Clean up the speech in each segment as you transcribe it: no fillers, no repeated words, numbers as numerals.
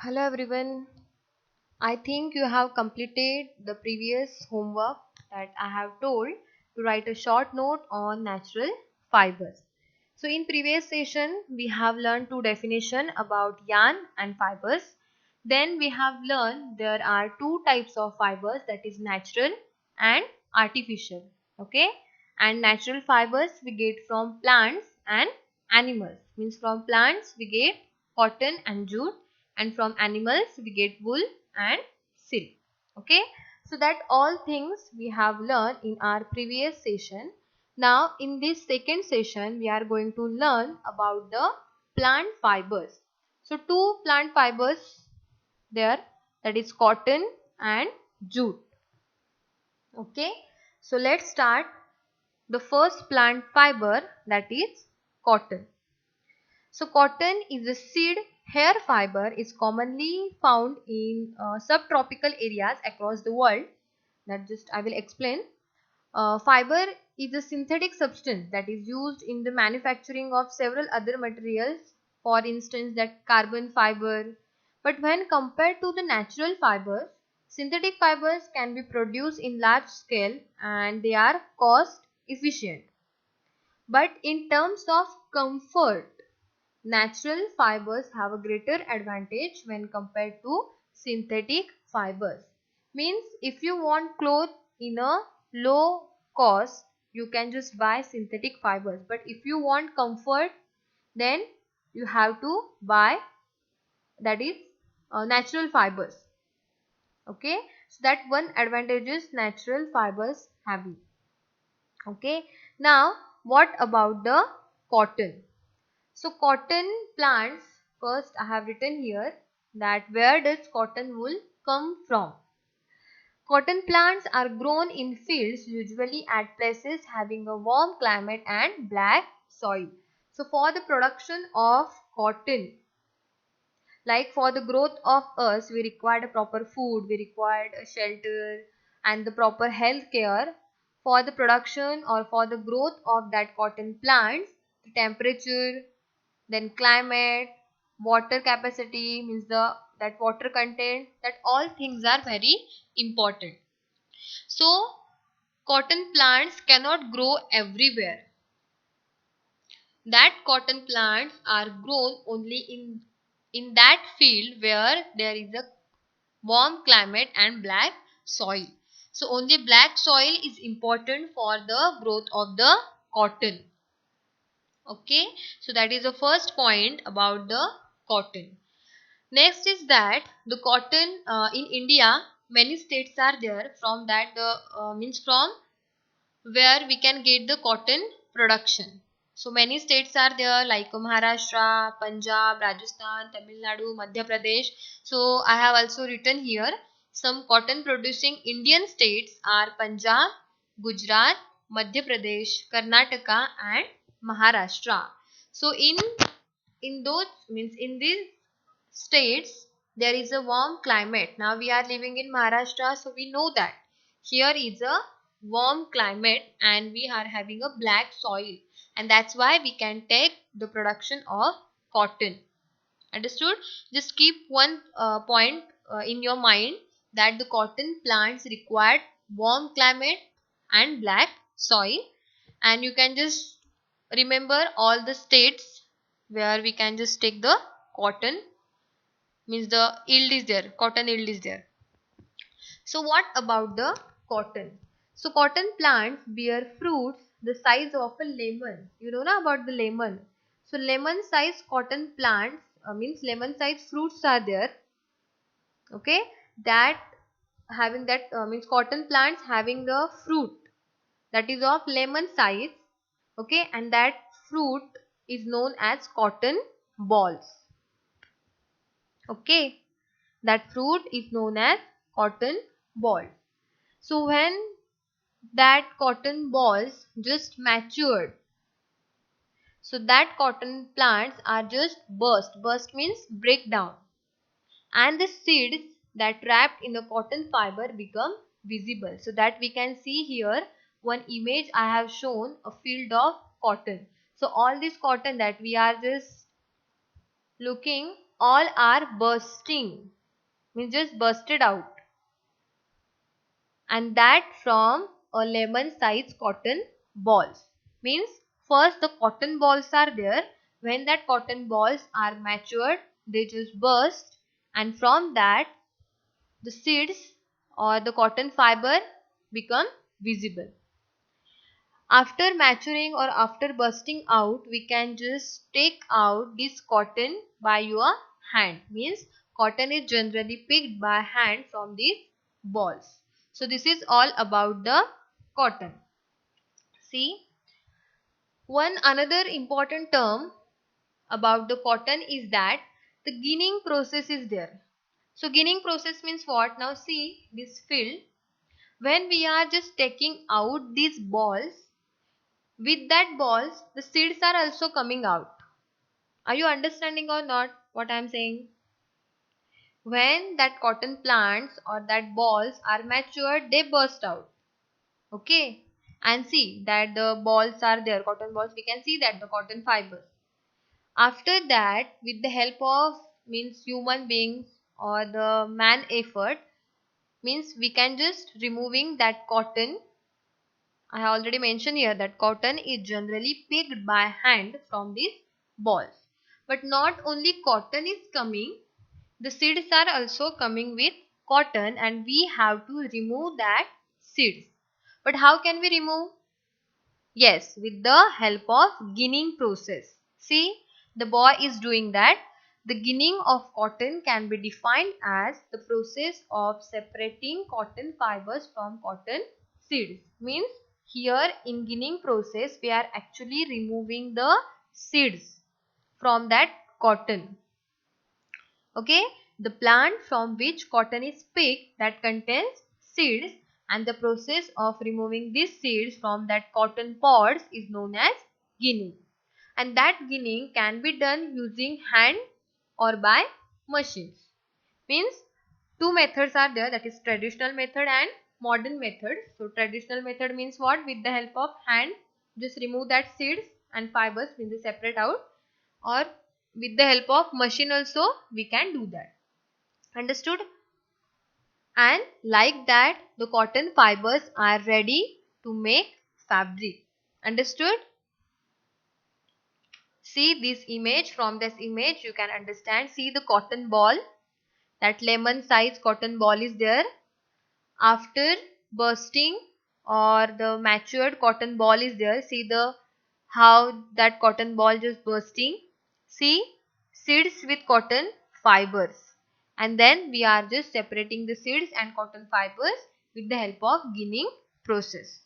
Hello everyone. I think you have completed the previous homework that I have told to write a short note on natural fibers. So in previous session we have learned two definition about yarn and fibers. Then we have learned there are two types of fibers, that is natural and artificial. Okay? And natural fibers we get from plants and animals. Means from plants we get cotton and jute, and from animals we get wool and silk. Okay, so that all things we have learned in our previous session. Now in this second session we are going to learn about the plant fibers. So two plant fibers there, that is cotton and jute. Okay, so let's start. The first plant fiber, that is cotton. So cotton is a seed hair fiber, is commonly found in subtropical areas across the world. That just I will explain. Fiber is a synthetic substance that is used in the manufacturing of several other materials, for instance that carbon fiber. But when compared to the natural fibers, synthetic fibers can be produced in large scale and they are cost efficient. But in terms of comfort, natural fibers have a greater advantage when compared to synthetic fibers. Means if you want clothes in a low cost, you can just buy synthetic fibers. But if you want comfort, then you have to buy, that is natural fibers. Okay, so that one advantage is natural fibers having. Okay, now what about the cotton? So cotton plants, first I have written here that where does cotton wool come from? Cotton plants are grown in fields, usually at places having a warm climate and black soil. So for the production of cotton, like for the growth of us, we required a proper food, we required a shelter and the proper health care. For the production or for the growth of that cotton plants, the temperature, then climate, water capacity, means the that water content, that all things are very important. So cotton plants cannot grow everywhere. That cotton plants are grown only in that field where there is a warm climate and black soil. So only black soil is important for the growth of the cotton. Okay, so that is the first point about the cotton. Next is that the cotton in India, many states are there from that means from where we can get the cotton production. So many states are there like Maharashtra, Punjab, Rajasthan, Tamil Nadu, Madhya Pradesh. So I have also written here some cotton producing Indian states are Punjab, Gujarat, Madhya Pradesh, Karnataka and Maharashtra. So in those means in these states there is a warm climate. Now we are living in Maharashtra, so we know that here is a warm climate and we are having a black soil, and that's why we can take the production of cotton. Understood? Just keep one point in your mind, that the cotton plants required warm climate and black soil, and you can just remember all the states where we can just take the cotton, means the yield is there, cotton yield is there. So what about the cotton? So cotton plants bear fruits the size of a lemon. You know na about the lemon. So lemon size cotton plants means lemon size fruits are there. Okay, that having that means cotton plants having the fruit that is of lemon size. Okay, and that fruit is known as cotton balls. Okay, that fruit is known as cotton ball. So when that cotton balls just matured, so that cotton plants are just burst means break down, and the seeds that wrapped in the cotton fiber become visible. So that we can see here one image I have shown a field of cotton. So all this cotton that we are just looking, all are bursting, means just bursted out, and that from a lemon sized cotton balls. Means first the cotton balls are there. When that cotton balls are matured, they just burst, and from that the seeds or the cotton fiber become visible. After maturing or after bursting out, we can just take out this cotton by your hand. Means cotton is generally picked by hand from these balls. So this is all about the cotton. See, one another important term about the cotton is that the ginning process is there. So ginning process means what? Now see this field. When we are just taking out these balls, with that balls the seeds are also coming out. Are you understanding or not what I am saying? When that cotton plants or that balls are matured, they burst out. Okay, and see that the balls are there, cotton balls, we can see that the cotton fibers. After that, with the help of means human beings or the man effort, means we can just removing that cotton. I have already mentioned here that cotton is generally picked by hand from these balls. But not only cotton is coming, the seeds are also coming with cotton, and we have to remove that seeds. But how can we remove? Yes, with the help of ginning process. See, the boy is doing that. The ginning of cotton can be defined as the process of separating cotton fibers from cotton seeds. Means here in ginning process we are actually removing the seeds from that cotton. Okay, the plant from which cotton is picked that contains seeds, and the process of removing these seeds from that cotton pods is known as ginning, and that ginning can be done using hand or by machines. Means two methods are there, that is traditional method and modern method. So traditional method means what? With the help of hand just remove that seeds and fibers, means they separate out, or with the help of machine also we can do that. Understood? And like that the cotton fibers are ready to make fabric. Understood? See this image. From this image you can understand. See the cotton ball, that lemon size cotton ball is there. After bursting or the matured cotton ball is there. See the how that cotton ball just bursting. See, seeds with cotton fibers, and then we are just separating the seeds and cotton fibers with the help of ginning process.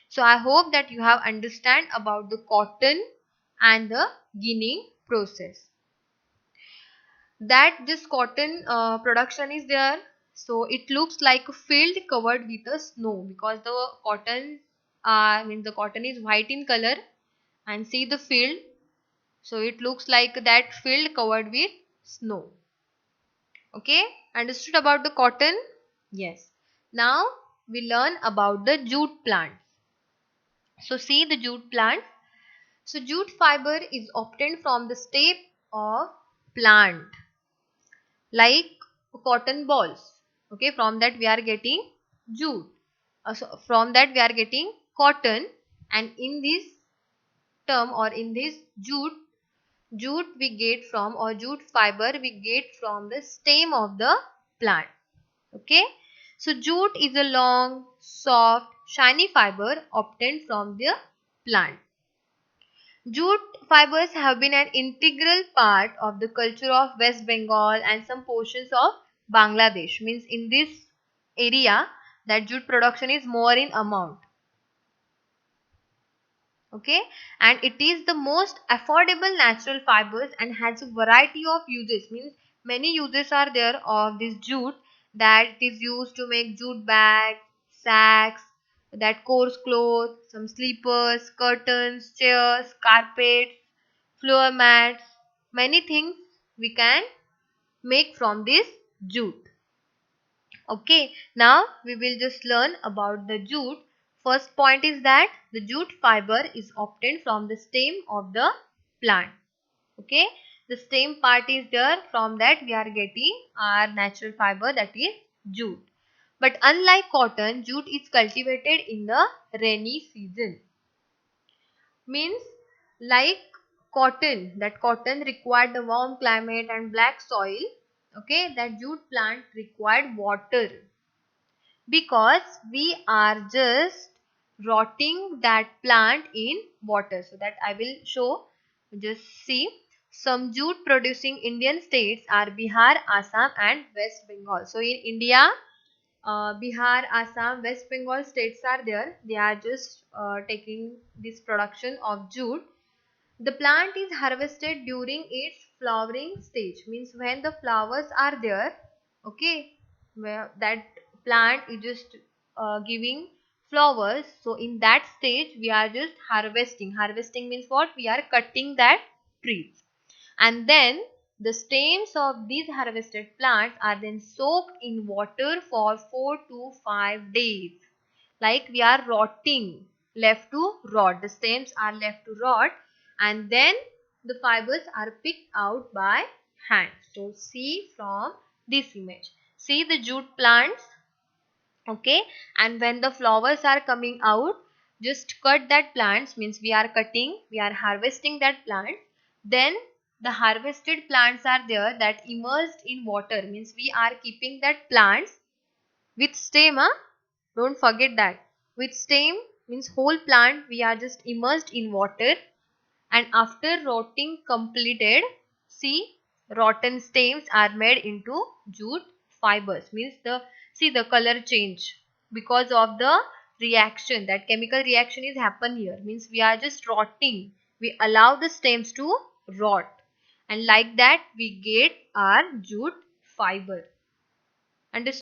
So I hope that you have understand about the cotton and the ginning process. That this cotton production is there, so it looks like a field covered with a snow, because the cotton the cotton is white in color, and see the field, so it looks like that field covered with snow. Okay, understood about the cotton? Yes. Now we learn about the jute plant. So see the jute plant. So jute fiber is obtained from the stem of plant, like cotton balls. Okay, from that we are getting jute. So from that we are getting cotton, and in this term or in this jute we get from, or jute fiber we get from the stem of the plant. Okay, so jute is a long, soft, shiny fiber obtained from the plant. Jute fibers have been an integral part of the culture of West Bengal and some portions of Bangladesh. Means in this area that jute production is more in amount. Okay, and it is the most affordable natural fibers and has a variety of uses. Means many uses are there of this jute, that it is used to make jute bags, sacks, that coarse cloth, some sleepers, curtains, chairs, carpets, floor mats, many things we can make from this jute. Okay, now we will just learn about the jute. First point is that the jute fiber is obtained from the stem of the plant. Okay, the stem part is there, from that we are getting our natural fiber, that is jute. But unlike cotton, jute is cultivated in the rainy season. Means like cotton, that cotton required the warm climate and black soil. Okay, that jute plant required water, because we are just rotting that plant in water. So that I will show. Just see, some jute producing Indian states are Bihar, Assam and West Bengal. So in India, Bihar, Assam, West Bengal states are there. They are just taking this production of jute. The plant is harvested during its flowering stage, means when the flowers are there. Okay, where that plant is just giving flowers. So in that stage we are just harvesting means what, we are cutting that trees, and then the stems of these harvested plants are then soaked in water for 4 to 5 days. Like we are rotting, left to rot, the stems are left to rot, and then the fibers are picked out by hand. So see from this image, see the jute plants. Okay, and when the flowers are coming out, just cut that plants, means we are cutting, we are harvesting that plant. Then the harvested plants are there, that immersed in water, means we are keeping that plants with stem, don't forget that. With stem means whole plant we are just immersed in water, and after rotting completed, see, rotten stems are made into jute fibers. Means the, see the color change because of the reaction, that chemical reaction is happen here. Means we are just rotting. We allow the stems to rot, and like that we get our jute fiber. Understood?